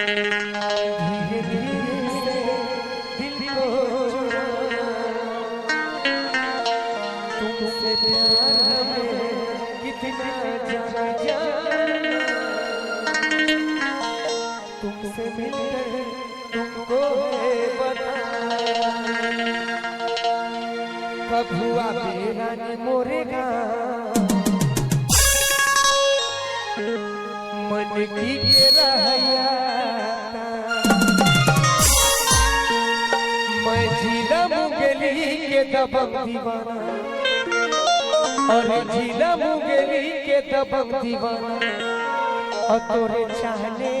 धीरे धीरे से दिल को तुमसे प्यार हमें कितना जाना तुमसे मिलकर तुमको है बता कब हुआ बेरानी मोरेगा मन की के रहया मैं झीला मुंगेली के दबंग दीवाना और झीला मुंगेली के दबंग दीवाना और तोरे चाहने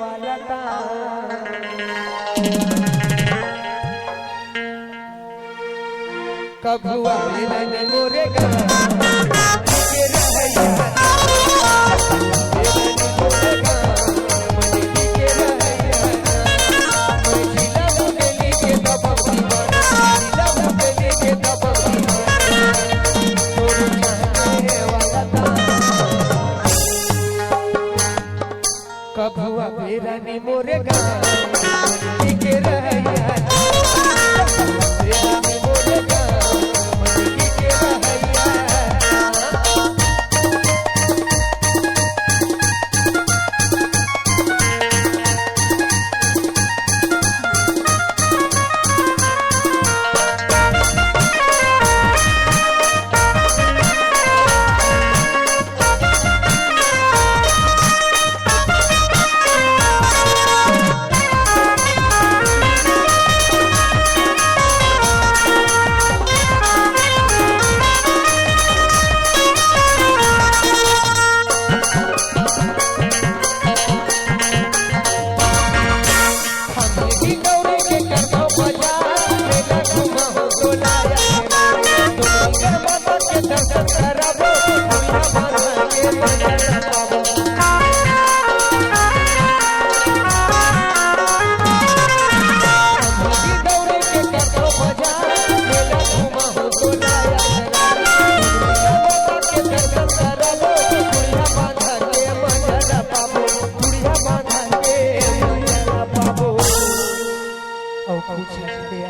वाला था कब हुआ बेरानी मोरेगा के रहया कब हुआ बेरानी मोरेगा के रहया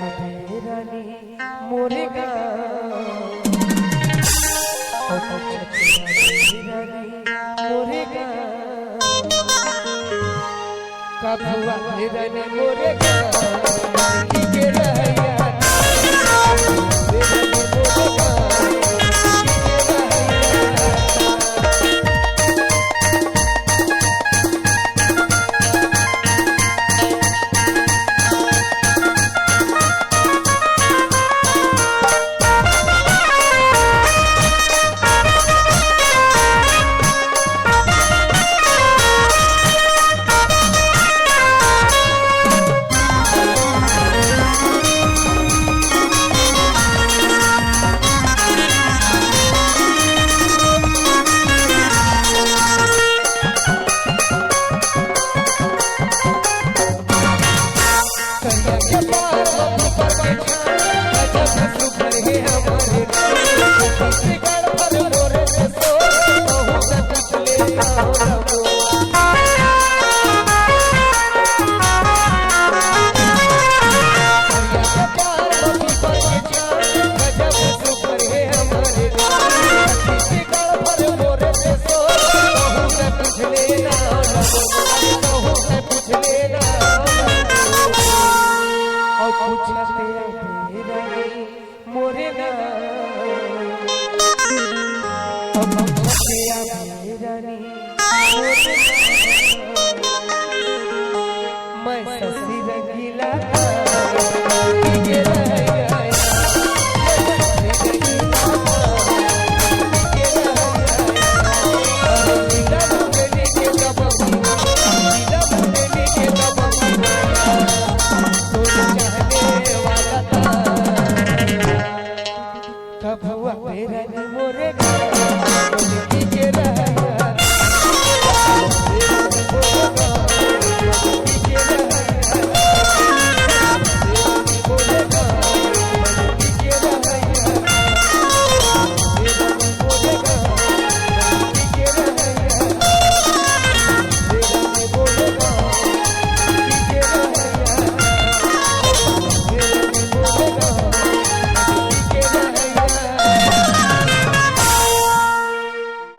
बेरानी मोरेगा के रहया मोरेगा मोरेगा कब हुआ बेरानी मोरेगा के रहया बेरानी मोरेगा और कुछ